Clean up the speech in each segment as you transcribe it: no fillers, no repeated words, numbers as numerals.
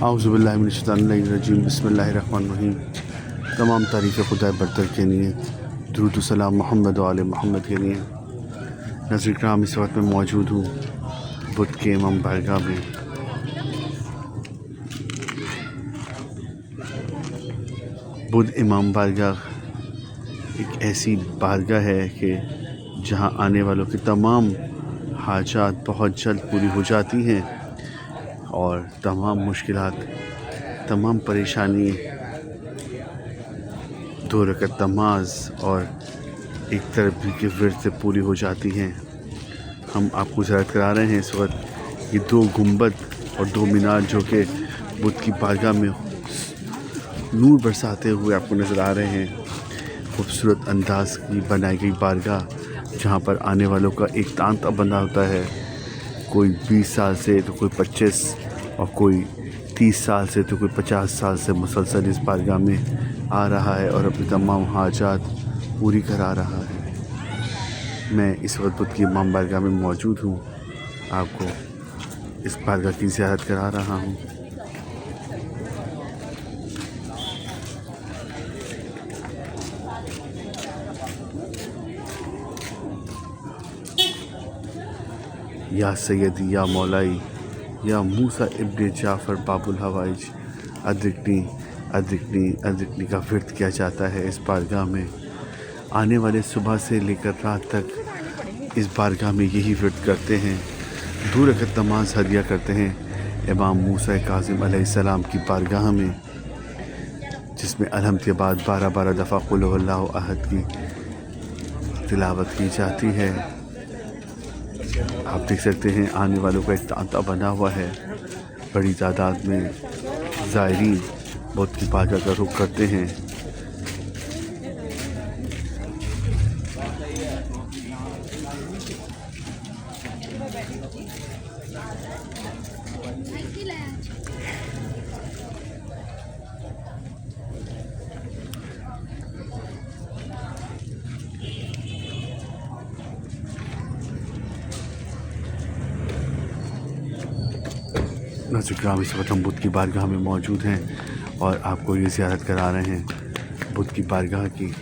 आउज़ुबिल्लाहि मिनश्शैतानिर्रजीम बिस्मिल्लाहिर्रहमानिर्रहीम। तमाम तारीफ़ खुदा बरतर के लिए, दुरूद व सलाम मोहम्मद व आले मोहम्मद के लिए। नाज़रीन किराम, इस वक्त मैं मौजूद हूँ बुद्ध के इमाम बारगाह में। बुद्ध इमाम बारगाह एक ऐसी बारगाह है कि जहाँ आने वालों की तमाम हाजात बहुत जल्द पूरी हो जाती हैं और तमाम मुश्किलात, तमाम परेशानी, 2 रकअत नमाज और एक तरफ के विर्द से पूरी हो जाती हैं। हम आपको ज़ियारत करा रहे हैं इस वक्त ये 2 गुंबद और 2 मीनार जो कि बुद्ध की बारगाह में नूर बरसाते हुए आपको नज़र आ रहे हैं। खूबसूरत अंदाज की बनाई गई बारगाह जहाँ पर आने वालों का एक तांता बंधा होता है। कोई 20 साल से तो कोई 25 और कोई 30 साल से तो कोई 50 साल से मुसलसल इस बारगाह में आ रहा है और अपनी तमाम हाजात पूरी करा रहा है। मैं इस वक्त बुद्ध की इमाम बारगाह में मौजूद हूँ, आपको इस बारगाह की ज़ियारत करा रहा हूँ। या सैयदी या मौलाई या मूसा इब्ने जाफ़र बाबुल हवाइज, अदरिकनी अदरिकनी अदरिकनी का विर्द किया जाता है इस बारगाह में। आने वाले सुबह से लेकर रात तक इस बारगाह में यही विर्द करते हैं। 2 रकअत नमाज हदिया करते हैं इमाम मूसा काज़िम अलैहिस्सलाम की बारगाह में, जिसमें अलहम्द के बाद 12 दफ़ा कुल हुवल्लाहु अहद की तिलावत की जाती है। आप देख सकते हैं आने वालों का एक तांता बना हुआ है। बड़ी तादाद में ज़ायरीन बुद्ध की बारगाह का रुख करते हैं। नाज़रीन, इस वक्त हम बुद्ध की बारगाह में मौजूद हैं और आपको ये ज़ियारत करा रहे हैं बुद्ध की बारगाह की।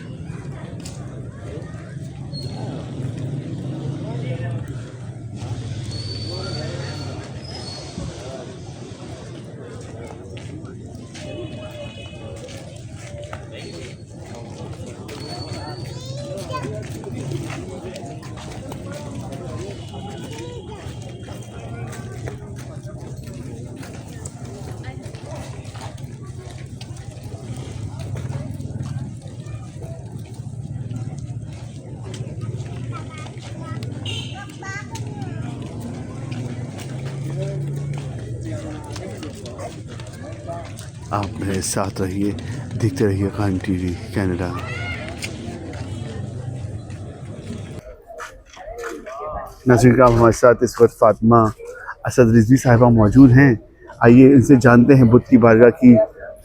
आप मेरे साथ रहिए, देखते रहिए खान टीवी कनाडा। नाज़रीन, आप हमारे साथ इस वक्त फ़ातिमा असद रिज़वी साहिबा मौजूद हैं। आइए इनसे जानते हैं बुद्ध की बारगाह की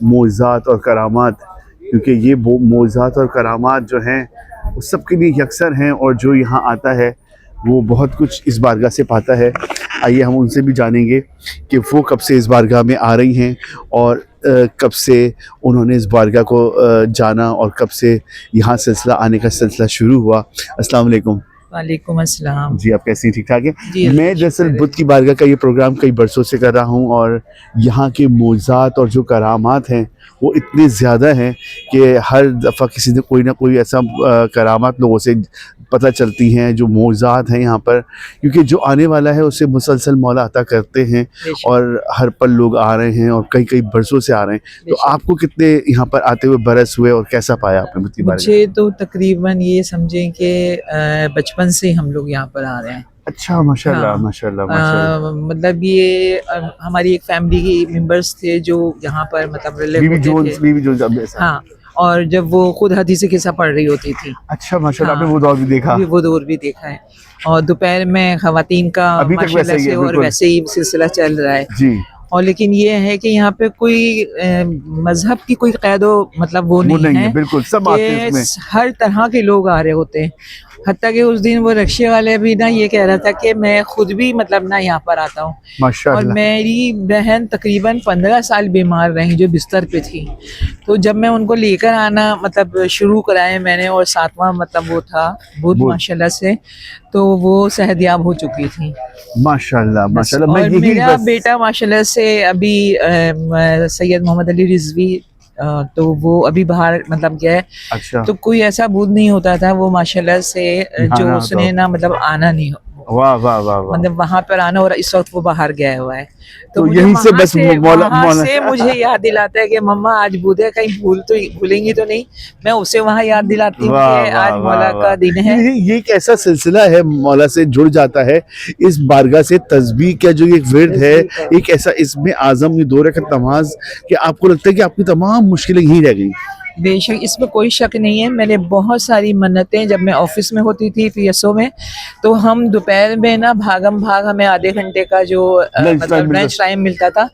मोज़ात और करामात, क्योंकि ये मोज़ात और करामात जो हैं वो सबके लिए यकसर हैं और जो यहाँ आता है वो बहुत कुछ इस बारगाह से पाता है। आइए हम उनसे भी जानेंगे कि वो कब से इस बारगाह में आ रही हैं और कब से उन्होंने इस बारगाह को जाना और कब से यहाँ सिलसिला आने का सिलसिला शुरू हुआ। अस्सलाम वालेकुम। वालेकुम अस्सलाम। जी, आप कैसी हैं? ठीक ठाक जी, हैं? मैं दरअसल बुद्ध की बारगाह का ये प्रोग्राम कई बरसों से कर रहा हूँ और यहाँ के मोज़ात और जो करामात हैं वो इतने ज़्यादा हैं कि हर दफ़ा किसी ने कोई ना कोई ऐसा करामात लोगों से पता चलती हैं जो मोज़ात हैं यहाँ पर, क्योंकि जो आने वाला है उसे मुसलसल मौला अता करते हैं और हर पल लोग आ रहे हैं और कई बरसों से आ रहे हैं। तो आपको कितने यहाँ पर आते हुए बरस हुए और कैसा पाया आपने बुद्ध की बारगाह? मुझे तो तकरीबन ये समझें कि बचपन से हम लोग यहाँ पर आ रहे हैं। अच्छा, माशाल्लाह, हाँ, माशाल्लाह, माशाल्लाह। मतलब ये हमारी एक फैमिली के मेंबर्स थे जो यहाँ पर मतलब रिलेट होते थे। बीवी जोन्स। हाँ, और जब वो खुद हदीस किस्सा पढ़ रही होती थी। अच्छा, माशाल्लाह, हाँ, आपने वो दौर भी देखा? वो दौर भी देखा है और दोपहर में खवातीन का अभी तक वैसे ही है, और वैसे ही सिलसिला चल रहा है जी। और लेकिन ये है कि यहाँ पे कोई मजहब की कोई कैदो मतलब वो नहीं है, बिल्कुल सब आते हैं इसमें। हर तरह के लोग आ रहे होते हैं हत्ता कि उस दिन वो रिक्शे वाले भी ना ये कह रहा था कि मैं खुद भी मतलब ना यहाँ पर आता हूँ, और माशाल्लाह। मेरी बहन तकरीबन 15 साल बीमार रही जो बिस्तर पे थी। तो जब मैं उनको लेकर आना मतलब शुरू कराए मैंने, और 7वां मतलब वो था बुध बुध। माशाल्लाह से, तो वो सेहतयाब हो चुकी थी। माशाल्लाह माशाल्लाह। मैं और यही मेरा बस बेटा माशाल्लाह से अभी सैयद मोहम्मद अली रिजवी, तो वो अभी बाहर मतलब गया है। अच्छा। तो कोई ऐसा बुध नहीं होता था वो माशाल्लाह से जो हाँ, उसने ना मतलब आना नहीं हो, वाह वाह वाह वाह। मतलब वहां पर आना, और इस वक्त वो बाहर गया हुआ है। तो मुझे यहीं से वहां बस से मौला वहां मौला से मुझे याद दिलाता है कि मम्मा आज बुध है, कहीं भूलेंगी तो नहीं। मैं उसे वहां याद दिलाती हूँ वाह कि वाह आज वाह मौला वाह। का दिन है। ये एक ऐसा सिलसिला है मौला से जुड़ जाता है इस बारगाह से। तस्बीह का जो एक विर्द है, एक ऐसा इसमें आजम ये 2 रकात नमाज कि आपको लगता है कि आपकी तमाम मुश्किलें यहीं रह गई। बेशक इसमें कोई शक नहीं है। मैंने बहुत सारी मन्नतें, जब मैं ऑफिस में होती थी पीएसओ में, तो हम दोपहर में ना भागम भाग हमें आधे घंटे का जो लंच टाइम मतलब मिलता लंच टाइम मिलता था,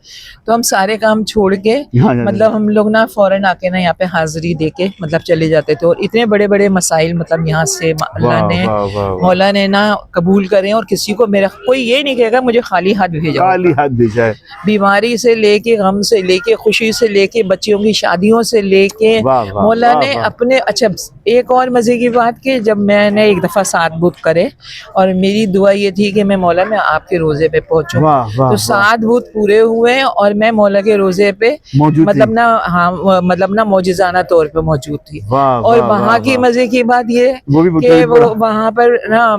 तो हम सारे काम छोड़ के यहाँ जाते मतलब हम लोग ना फौरन आके ना यहाँ पे हाजिरी दे के मतलब चले जाते थे। और इतने बड़े बड़े मसाइल मतलब यहाँ से अल्लाह वाह ने वाह वाह वाह। मौला ने ना कबूल करें, और किसी को मेरा कोई ये नहीं कहेगा मुझे खाली हाथ भेजा काली होगा। हाथ भेजा है। बीमारी से लेके, गम से लेके, खुशी से लेके, बच्चियों की शादियों से लेके वाह वाह मौला वाह ने वाह। अपने। अच्छा, एक और मजे की बात कि जब मैंने एक दफा 7 बुध करे, और मेरी दुआ ये थी कि मैं मौला मैं आपके रोजे पे पहुंचूं, वाह वाह तो वाह। 7 बुध पूरे हुए और मैं मौला के रोजे पे मौजूद थी। मतलब ना, हाँ मतलब ना मौजिजाना तौर पे मौजूद थी। वाह और वाह वहाँ वाह की वाह। मजे की बात ये वो भी कि बताइए वो बड़ा। वहाँ पर ना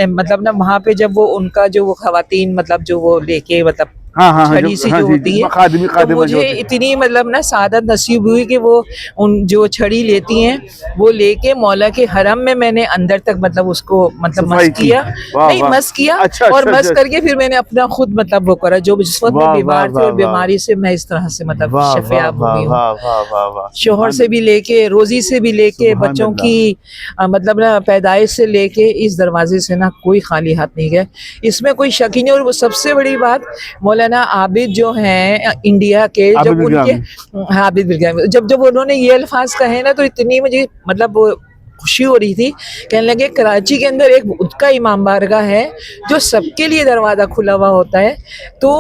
मतलब ना वहाँ पे जब वो उनका जो वो खवातीन मतलब जो वो लेके मतलब हाँ हाँ हाँ, छड़ी सी हाँ जो जी होती है, खादिमी तो खादिमा जो मुझे होती है। इतनी मतलब ना सादत नसीब हुई कि वो उन जो छड़ी लेती हैं वो लेके मौला के हरम में मैंने अंदर तक मतलब उसको मतलब सफाई मस की। किया। वाह नहीं, वाह। मस किया अच्छा और अच्छा मस अच्छा। करके फिर मैंने अपना खुद मतलब वो करा, जो जिस वक्त मैं वाह वाह बीमार थी वाह और वाह। बीमारी से मैं इस तरह से मतलब वाह वाह शफेयाब हो वाह गई हूँ। वाह वाह वाह वाह। शोहर से भी लेके, रोजी से भी लेके, सुभान बच्चों अल्लाह। की मतलब ना पैदाइश से लेके इस दरवाजे से ना कोई खाली हाथ नहीं गया, इसमें कोई शक ही नहीं। और वो सबसे बड़ी बात, मौलाना आबिद जो हैं इंडिया के, आबिद जब उनके, बिरगामी। हाँ आबिद बिरगामी, जब जब उन्होंने ये अल्फाज कहे ना, तो इतनी मुझे मतलब वो खुशी हो रही थी। कहने लगे कराची के अंदर एक उसका इमाम बारगाह है जो सबके लिए दरवाज़ा खुला हुआ होता है, तो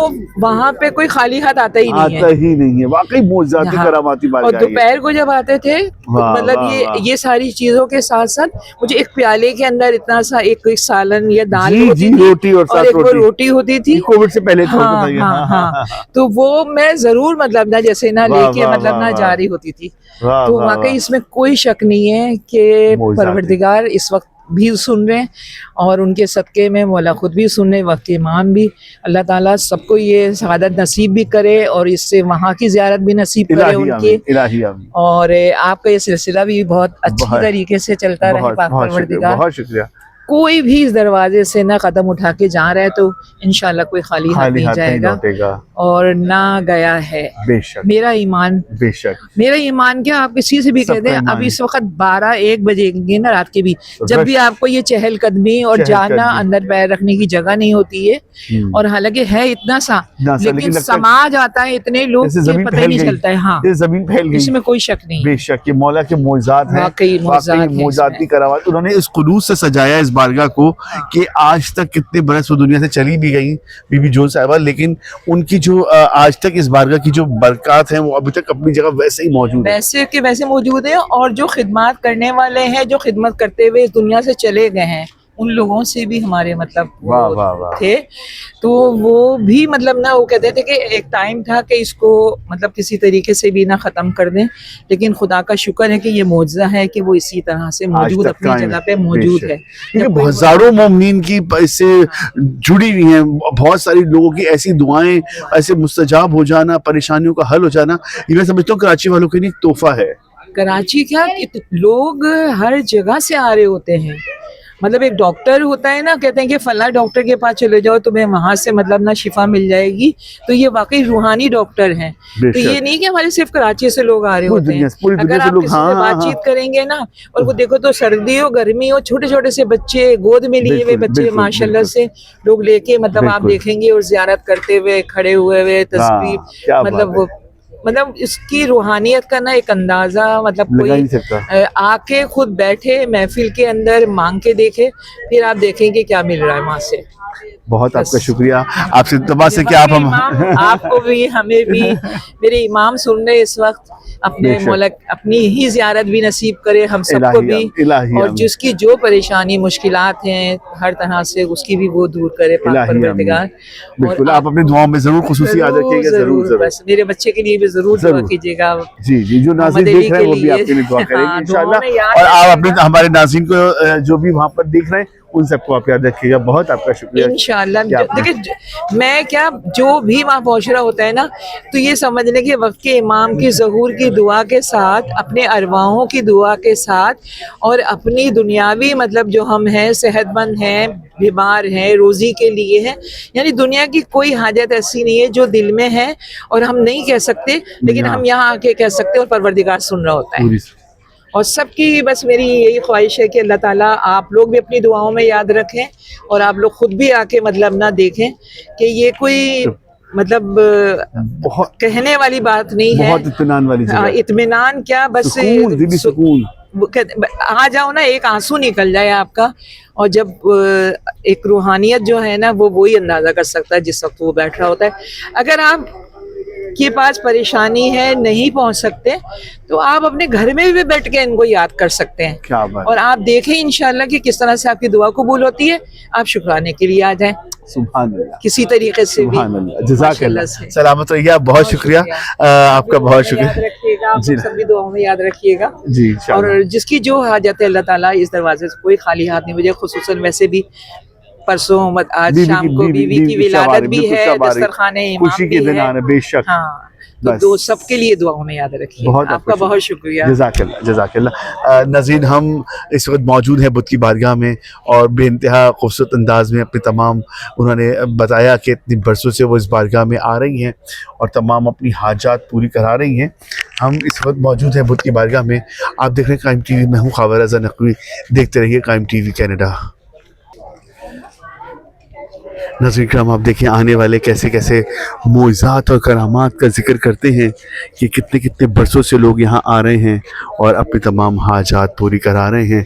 वहाँ पे कोई खाली हाथ आता ही नहीं है। आता ही नहीं है, वाकई मौजूदाती हाँ, करामाती और बारगाह है ये। दोपहर को जब आते थे तो वाह मतलब वाह वाह। ये सारी चीजों के साथ साथ मुझे एक प्याले के अंदर इतना सा एक सालन या दाल जी होती जी, थी, रोटी और और साथ एक वो रोटी होती ये थी। कोविड से पहले था, हाँ बताइए। हाँ हाँ हाँ हाँ, हाँ हाँ। तो वो मैं जरूर मतलब ना जैसे ना वाह लेके वाह मतलब वाह ना वाह। जारी होती थी। वाह तो वाह वाकई वाह। इसमें कोई शक नहीं है कि मौजूदाती। परवरदिगार इस वक्त भी सुन रहे हैं, और उनके सदक़े में मौला खुद भी सुन रहे, वक्त इमाम भी। अल्लाह ताला सबको ये सआदत नसीब भी करे और इससे वहाँ की ज़ियारत भी नसीब करे इलाही उनकी। आमीन, इलाही आमीन। और आपका ये सिलसिला भी बहुत अच्छी बहुत तरीके से चलता रहे, बहुत पाक बहुत शुक्रिया, परवरदिगार। बहुत शुक्रिया। कोई भी इस दरवाजे से ना कदम उठा के जा रहा है तो इंशाल्लाह कोई खाली हाथ खाली नहीं हाथ नहीं जाएगा, लौटेगा। और ना गया है। बेशक मेरा ईमान, बेशक। मेरा ईमान क्या, आप किसी से भी कह सबका दें, ईमान अब है। इस वक्त 12-1 बजेंगे ना रात के भी, जब भी रश। आपको ये चहलकदमी और जाना, चहलकदमी। अंदर पैर रखने की जगह नहीं होती है। और हालांकि है इतना सा, ना सा, लेकिन लेकिन लगता है समाज आता है इतने लोग जैसे कि जमीन पता ही फैल नहीं गई, चलता है। हाँ, जैसे जमीन फैल गई। इसमें कोई शक नहीं। बेशक ये मौला के मौजूदात हैं, वाकई मौजूदात वाकई हैं मौजूदाती इसमें। करामात। उन्होंने इस कुनूज से सजाया इस बारगाह को कि आज तक कितने बरस वो दुनिया से चली भी गई बीबी जोन साहिबा, लेकिन उनकी जो आज तक इस बारगाह की जो बरकत हैं वो अभी तक अपनी जगह वैसे ही मौजूद है। वैसे के वैसे मौजूद है, और जो खिदमत करने वाले हैं, जो खिदमत करते हुए इस दुनिया से चले गए हैं, उन लोगों से भी हमारे मतलब वाह वो वाह वाह। थे। तो वो भी मतलब ना वो कहते थे कि एक टाइम था कि इसको मतलब किसी तरीके से भी ना ख़त्म कर दें, लेकिन खुदा का शुक्र है कि ये मौजज़ा है कि वो इसी तरह से मौजूद, तक अपनी कायम जगह है। पे मौजूद है। क्योंकि जब कोई हजारों मोमिनीन की इससे जुड़ी हुई हैं, बहुत सारी लोगों की ऐसी दुआएं, ऐसे मुस्तजाब हो जाना, परेशानियों का हल हो जाना, ये मैं समझता हूँ कराची वालों के लिए एक तोहफा है। कराची क्या, लोग हर जगह से आ रहे होते हैं। मतलब एक डॉक्टर होता है ना, कहते हैं कि फला डॉक्टर के पास चले जाओ तुम्हें वहां से मतलब ना शिफा मिल जाएगी, तो ये वाकई रूहानी डॉक्टर हैं। तो ये नहीं कि हमारे सिर्फ कराची से लोग आ रहे होते हैं। पूरी दुनिया अगर से आप लोग, किसी हाँ से हाँ बातचीत करेंगे ना, और वो देखो तो सर्दी हो गर्मी हो, छोटे छोटे से बच्चे, गोद में लिए हुए बिल्कुल, बच्चे बिल्कुल, माशाल्लाह बिल्कुल। से लोग लेके मतलब आप बिल्कुल। देखेंगे, और जियारत करते हुए, खड़े हुए हुए, हाँ, तस्वीर क्या बात मतलब है। वो मतलब इसकी रूहानियत का ना एक अंदाजा मतलब लगा ही कोई नहीं सकता। आके खुद बैठे महफिल के अंदर मांग के देखे, फिर आप देखेंगे क्या मिल रहा है वहां से। बहुत आपका बस शुक्रिया, आपसे तबा से कि आप हमारे हम इमाम आपको भी हमें भी, मेरे इमाम सुन रहे इस वक्त, अपने बेशक। मौला अपनी ही जियारत भी नसीब करे हम सबको भी, इलाही और आमीन, जिसकी जो परेशानी मुश्किलात हैं हर तरह से उसकी भी वो दूर करे पाक इलाही आमीन। परवरदिगार। और बिल्कुल, आप अपनी दुआओं में जरूर खुसूसी याद जरूर रखिएगा, जरूर जरूर जरूर बस मेरे बच्चे के लिए भी जरूर दुआ जरूर। कीजिएगा, जी जी, जो मोहम्मद नाज़रीन अली देख रहे के हैं वो भी लिए। आपके लिए दुआ करेंगे हाँ, दुआओं इंशाल्लाह। में याद और आप अपने रखिएगा। हमारे नाज़रीन को जो भी वहाँ पर देख रहे हैं उन सबको आप याद रखिएगा। बहुत आपका शुक्रिया इंशाल्लाह कि आपने देखिए, मैं क्या, जो भी वहाँ पहुँच रहा होता है ना, तो ये समझ लें कि वक्त के इमाम की ज़हूर की दुआ के साथ, अपने अरवाहों की दुआ के साथ, और अपनी दुनियावी मतलब जो हम हैं सेहतमंद हैं, बीमार हैं, रोज़ी के लिए हैं, यानी दुनिया की कोई हाजत ऐसी नहीं है जो दिल में है और हम नहीं कह सकते, लेकिन हाँ, हम यहाँ आके कह सकते हैं और परवरदिगार सुन रहा होता है। पूरी और सबकी बस मेरी यही ख्वाहिश है कि अल्लाह ताला आप लोग भी अपनी दुआओं में याद रखें, और आप लोग खुद भी आके मतलब ना देखें कि ये कोई मतलब बहुत कहने वाली बात नहीं है। बहुत इत्मीनान वाली जगह, इत्मीनान क्या, बस सुकून, दिली सुकून। आ जाओ ना, एक आंसू निकल जाए आपका, और जब एक रूहानियत जो है ना, वो वही अंदाजा कर सकता है जिस वक्त वो बैठ रहा होता है। अगर आप के पास परेशानी है, नहीं पहुंच सकते, तो आप अपने घर में भी बैठ के इनको याद कर सकते हैं, क्या बात, और आप देखें इंशाल्लाह कि किस तरह से आपकी दुआ कबूल होती है। आप शुक्राने के लिए आ जाएं सुभान अल्लाह, किसी तरीके से भी। सुभान अल्लाह, जज़ाकल्लाह, माशाल्लाह से। सलामत रहिए आप, बहुत शुक्रिया आपका, बहुत याद शुक्रिया रखिएगा, आप जी सब भी दुआओं में याद रखिएगा। जी इंशाल्लाह। और जिसकी जो हाजत है अल्लाह ताला इस दरवाजे से कोई खाली हाथ नहीं भेजे। खुसूसन वैसे भी परसों आज बीवी शाम की को बीवी की विलादत भी है, दस्तरखाने इमाम खुशी के भी दिन है। आ रहे, बेशक। हाँ, तो बस दो सबके लिए दुआओं में याद रखिए। बहुत आपका बहुत शुक्रिया। जज़ाकल्लाह, जज़ाकल्लाह। नाज़रीन, हम इस वक्त मौजूद हैं बुत की बारगाह में, और बेइंतहा खूबसूरत अंदाज में अपने तमाम, उन्होंने बताया कि इतनी बरसों से वो इस बारगाह में आ रही हैं और तमाम अपनी हाजात पूरी करा रही हैं। हम इस वक्त मौजूद हैं बुत की बारगाह में। आप देख रहे हैं कायम टीवी, मैं हूँ ख़ावर रज़ा नकवी, देखते रहिए कायम टीवी कनाडा। नाज़रीन करम, आप देखिए आने वाले कैसे कैसे मोइज़ात और करामात का जिक्र करते हैं कि कितने कितने बरसों से लोग यहाँ आ रहे हैं और अपनी तमाम हाजात पूरी करा रहे हैं।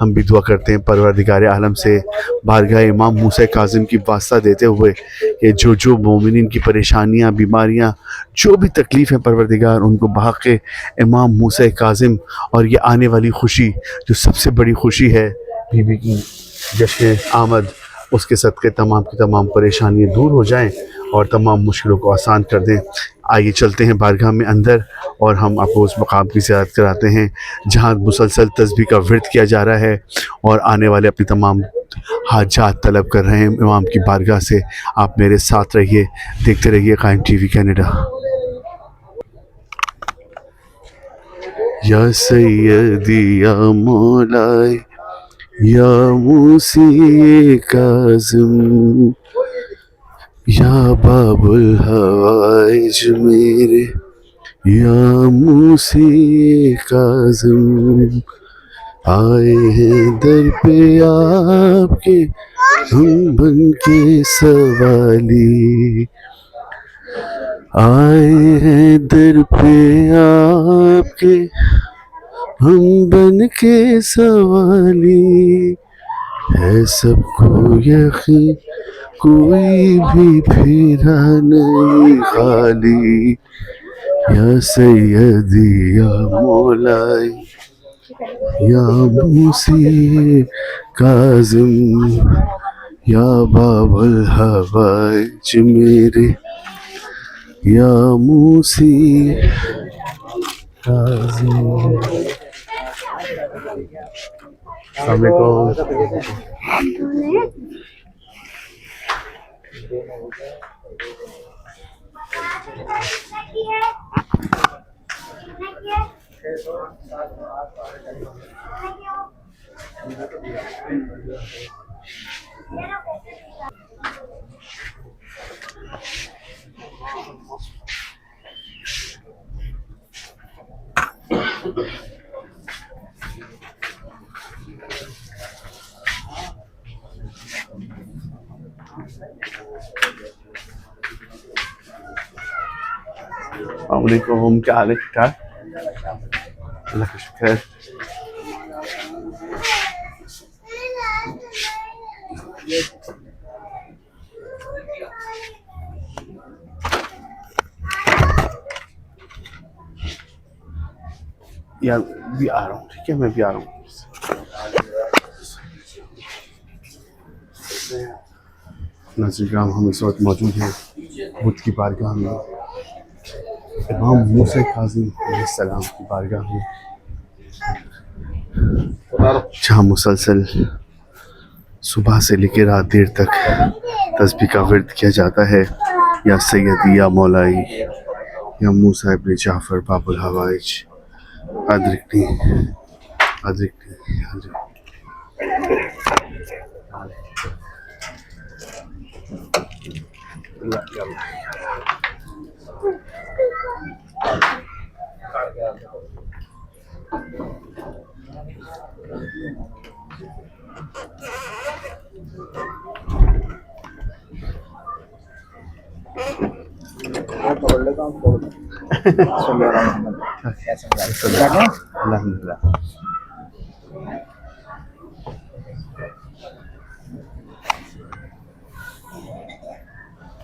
हम भी दुआ करते हैं परवरदिगार आलम से, बारगाह इमाम मूसा काज़िम की वास्ता देते हुए कि जो जो मोमिनीन की परेशानियाँ, बीमारियाँ, जो भी तकलीफ़ हैं परवरदिगार, उनको बहक़ इमाम मूसा काज़िम और ये आने वाली खुशी जो सबसे बड़ी खुशी है बीबी की जश्न आमद, उसके सदक़े तमाम की तमाम परेशानियाँ दूर हो जाएं और तमाम मुश्किलों को आसान कर दें। आइए चलते हैं बारगाह में अंदर और हम आपको उस मकाम की ज़ियारत कराते हैं जहाँ मुसलसल तस्बीह का विर्द किया जा रहा है और आने वाले अपनी तमाम हाजात तलब कर रहे हैं इमाम की बारगाह से। आप मेरे साथ रहिए, देखते रहिए कायम टीवी कनाडा। या सैयदी या मौलाए या मूसी काज़िम या बाबुल हवाइज मेरे या मूसी काज़िम, आए हैं दर पे आपके हम बन के सवाली, आए हैं दर पे आपके हम बन के सवाली, है सबको यकीन कोई भी फिरा नहीं खाली, या सैयदी या मौलाई या मूसी काज़िम या बाबुल हवाइज मेरे या मूसी काज़िम। अस्सलाम वालेकुम। अस्सलामुअलैकुम, क्या हाल है? ठीक ठाक, अल्लाह का शुक्र है। यार भी आ रहा हूँ, ठीक है, मैं भी आ रहा हूँ। नाज़रीन, हम इस वक्त मौजूद हैं बुद्ध की बारगाह में, इमाम मूसा काज़िम अलैहिस्सलाम की बारगाह में, जहाँ मुसलसल सुबह से लेकर रात देर तक तस्बीह का विर्द किया जाता है। या सैयदी, या मौलाई, या मूसा इब्न जाफ़र बाबुल हवाइज, अदरिकनी अदरिकनी अदरिकनी। अल्हम्दुलिल्लाह।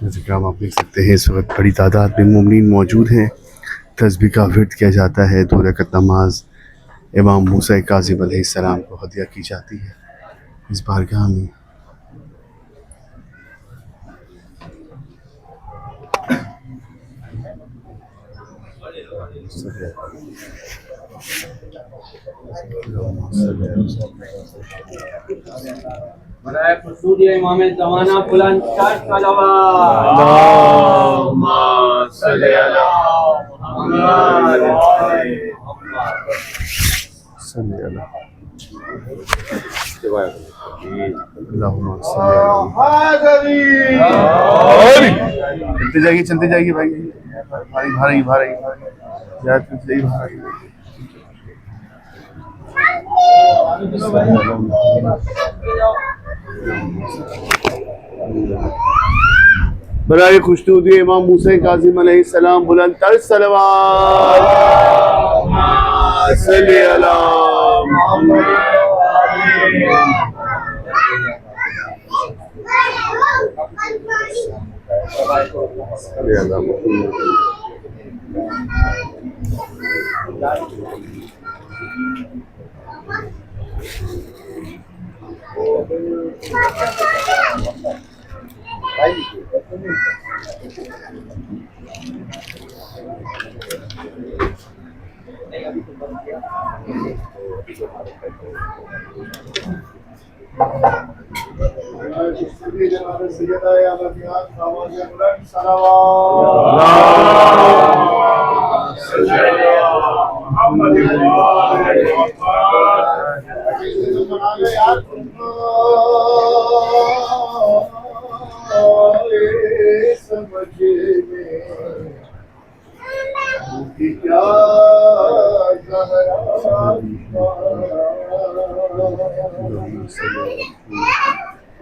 इंतज़ाम आप देख सकते हैं, इस वक्त बड़ी तादाद में मोमिन मौजूद हैं। तस्बीह का विर्द किया जाता है। 2 रकअत नमाज इमाम मूसा काज़िम अलैहिस्सलाम को हदिया की जाती है इस बारगाह में। बराए खुशूद इमाम ज़माना बुलंद सर सलवात अल्लाहुम्मा सल्ली अला मुहम्मद सल्ली अला अल्लाहुम्मा सल्ली अला। चलते जाइए भाई, भारी भारी भारी यार, सही भारी। बराए खुशनूद इमाम मूसा काज़िम अलैहिस्सलाम बुलंद तर सलवात सल्ली अला मुहम्मद।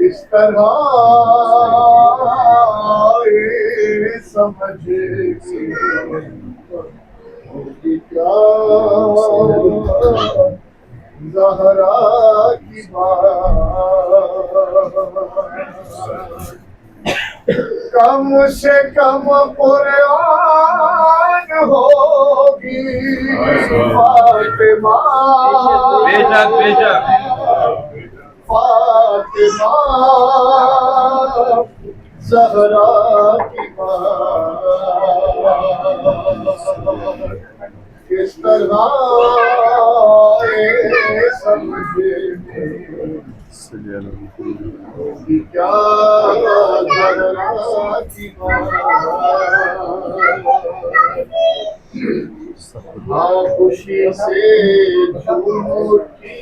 इस तरह समझ क्या ज़हरा की बात, कम से कम कुरान होगी फातिमा, बेशक बेशक फातिमा ज़हरा की बात, किस तरह समझे क्या ज़हरा की बात, खुशी से झूम उठी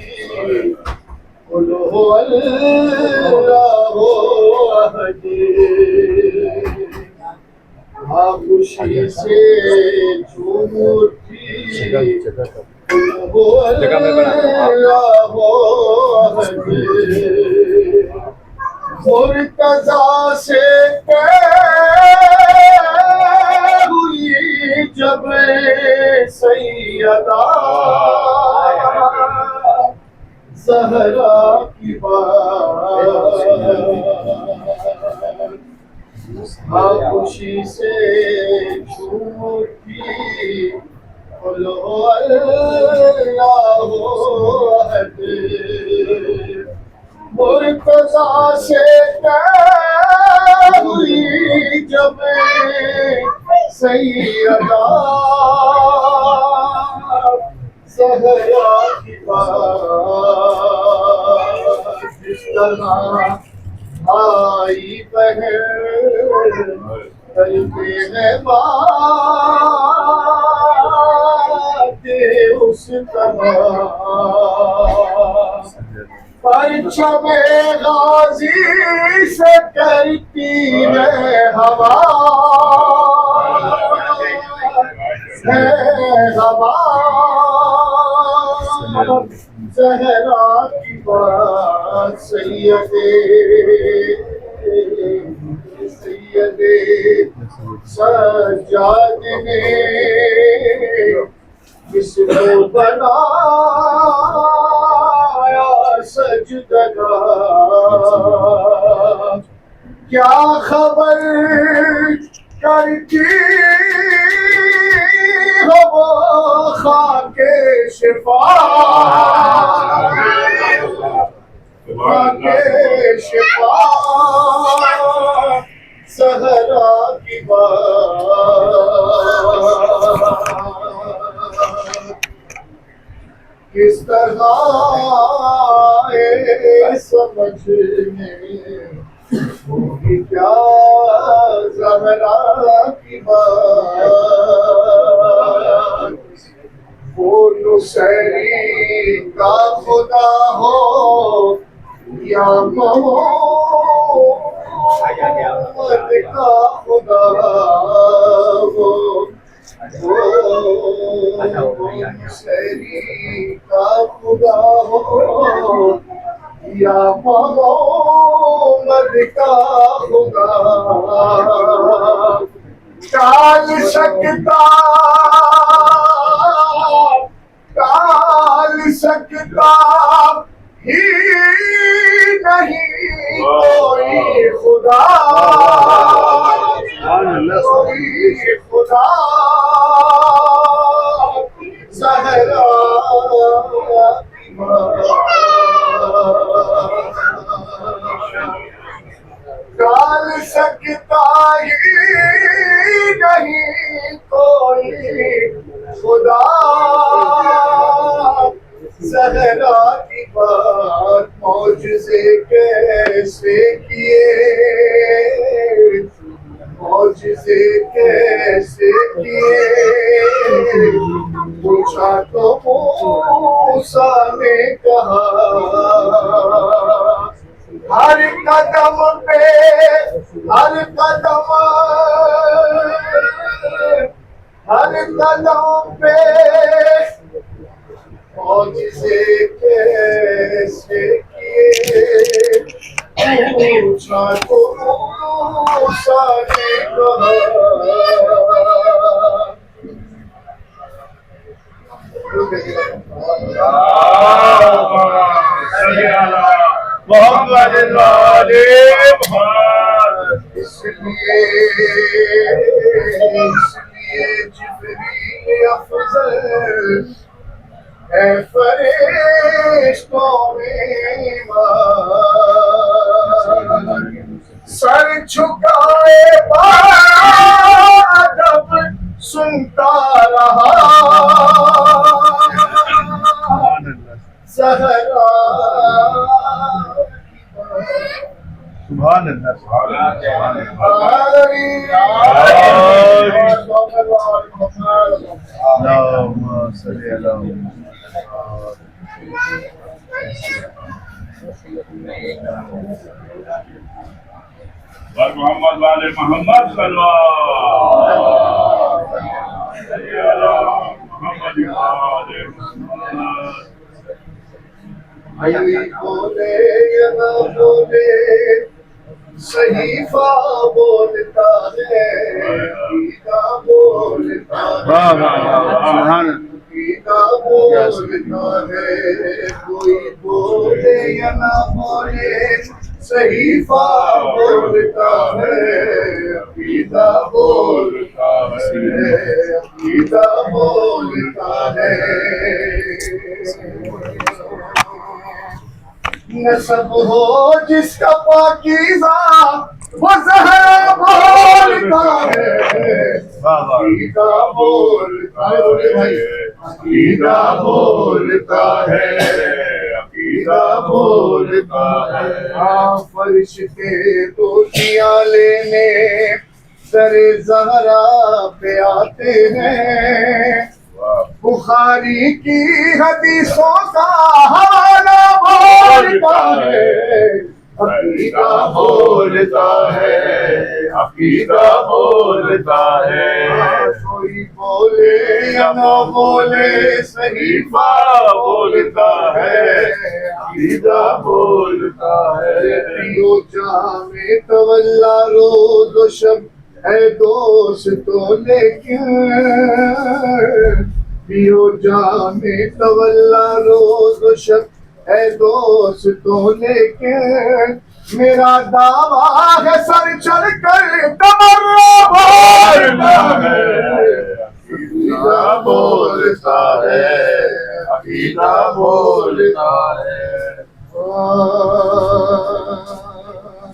खुशी से झूम उठी मुर्तज़ा से हुई जब सहरा की बात खुशी से छूटी मुर्तजा से तय हुई जब सैयदा सहरा की बात जिस तरह आई बहन करते हैं बातें उस तरह परचमे गाजी से करती है हवा ज़हरा की बात सैयदे सज्जाद ने किसको बनाया सजदा क्या खबर करती हो वो खाके शिफा खाके शिफा सहरा की बात किस तरह समझ में होगी क्या ज़हरा की बात वो नुसैरी का खुदा हो या मोहम्मद का खुदा हो नुसैरी का खुदा हो या मोहम्मद का खुदा टाल सकता ही नहीं कोई खुदा सहरा टाल सकता ही नहीं कोई खुदा ज़हरा की बात मौजज़े कैसे किए मौजज़े कैसे किए पूछा तो मूसा ने कहा हर कदम पे हर कदम पे मौजज़े कैसे किए पूछा तो मूसा ने कहा इसलिए जिब्रील अफज़ल है फरिश्तों में इमाम सर झुकाए अदब सुनता रहा ज़हरा सुभान अल्लाह मोहम्मद वाले मोहम्मद बोले या ना बोले सहीफा बोलता है बोलता है अकीदा बोलता है, कोई बोले या ना बोले सहीफा बोलता है, अकीदा बोलता है, अकीदा बोलता है। नसब हो जिसका पाकीज़ा वो ज़हरा बोलता है, अकीदा बोलता है, अकीदा बोलता है, अकीदा बोलता है। फरिश्ते तोशियां लेने सरे ज़हरा पे आते हैं, बुखारी की हदीसों का हवाला बोलता है, अकीदा बोलता है, अकीदा बोलता है। कोई बोले या ना बोले सहीफा बोलता है, अकीदा बोलता है। पियो जामे तवल्ला रोज़ व शब है दोस्तों लेकिन, पियो जामे तवल्ला रोज़ व शब है दोस्तों लेकिन, मेरा दावा है सर चढ़ कर तमर्रा बोलता है, अकीदा बोलता है, अकीदा बोलता है,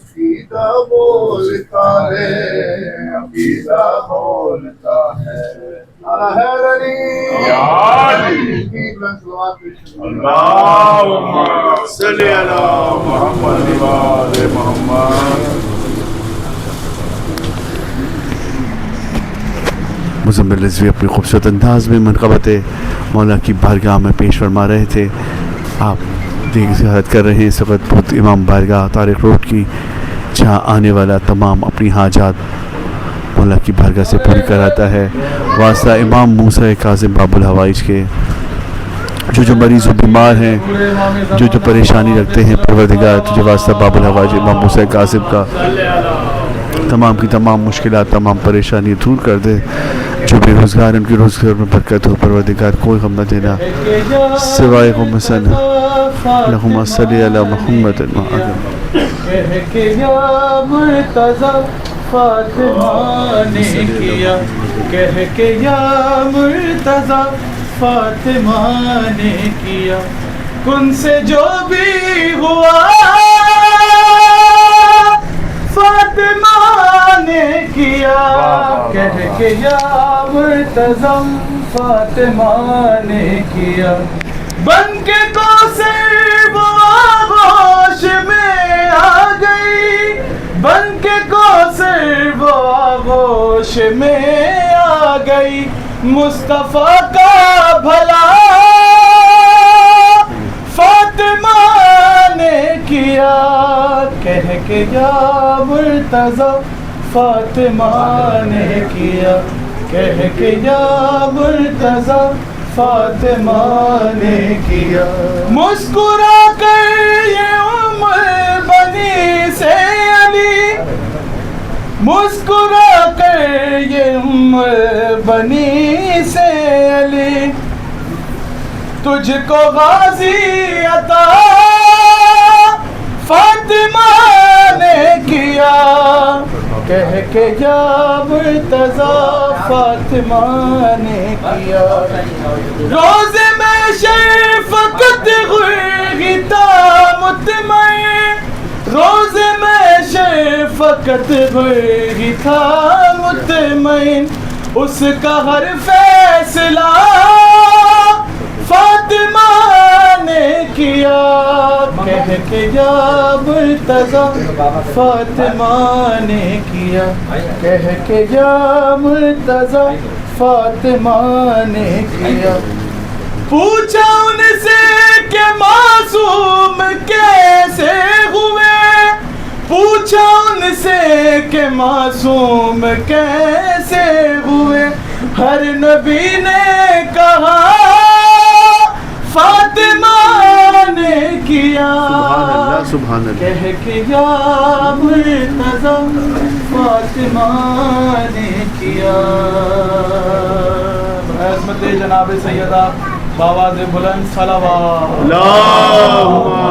अकीदा बोलता है, अकीदा बोलता है। अल्लाहुम्मा सल्ली अला मुहम्मद व आले मुहम्मद। मुज़म्मिल रिज़वी अपनी खूबसूरत अंदाज में मनक़बत मौला की बारगाह में पेश फरमा रहे थे। आप ज़ियारत कर रहे हैं इस वक्त बहुत इमाम बारगाह तारिक रोड की, जहाँ आने वाला तमाम अपनी हाजात मौला की बारगाह से पूरी कराता है। वास्ता इमाम मूसा काज़िम बाबुल हवाइज के, जो मरीज़ और बीमार हैं, जो परेशानी रखते हैं, परवरदिगार तुझे वास्ता बाबुल हवाइज इमाम मूसा काज़िम का तमाम की तमाम मुश्किलात, तमाम परेशानी दूर कर दे। जो बेरोज़गार हैं उनकी रोज़गार में बरकत हो, परवरदिगार कोई गम न देना सिवाय गम सन। अल्लाहुम्मा सल्ली अला मुहम्मद फातिमा ने किया, कह के या मुर्तज़ा फातिमा ने किया, कुन से जो भी हुआ फातिमा ने किया, कह के या मुर्तज़ा फातिमा ने किया। बन के कौसर वो आगोश में आ गई, बन के कौसर वो आगोश में आ गई, मुस्तफ़ा का भला फातिमा ने किया, कह के या मुर्तज़ा फातिमा ने किया, कह के या मुर्तज़ा फातिमा ने किया। मुस्कुरा कर ये उम्र बनी से अली, मुस्कुरा कर ये उम्र बनी से अली, तुझको गाजी अता फातिमा ने किया, कह के या मुर्तज़ा फातिमा ने किया। रोज़े में शफ़क़त गुर्गिता मुतमईन, रोज़े में शफ़क़त गुर्गिता मुतमईन, उसका हर फैसला फातिमा ने किया, कह के या मुर्तज़ा फातिमा ने किया, कह के या मुर्तज़ा फातिमा ने किया। पूछा उनसे कि मासूम कैसे हुए, पूछा उनसे कि मासूम कैसे हुए, हर नबी ने कहा फातिमा ने किया, सुभान अल्लाह। कह के या मुर्तज़ा फातिमा ने किया। हज़रत जनाब सैयदा बावाज़ बुलंद सलावत। अल्लाहुम्मा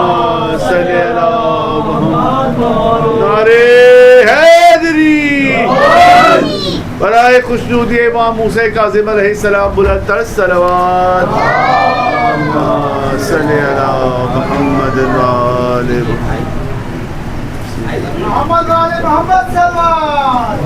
सल्ली अला मुहम्मद। नारे हैदरी बराए खुशनूदी इमाम मूसा काज़िम अलैहिस्सलाम बुलंद तर सलावत। अल्लाहुम्मा सल्ली अला मुहम्मद व आले मोहम्मद वाले मोहम्मद सलवार।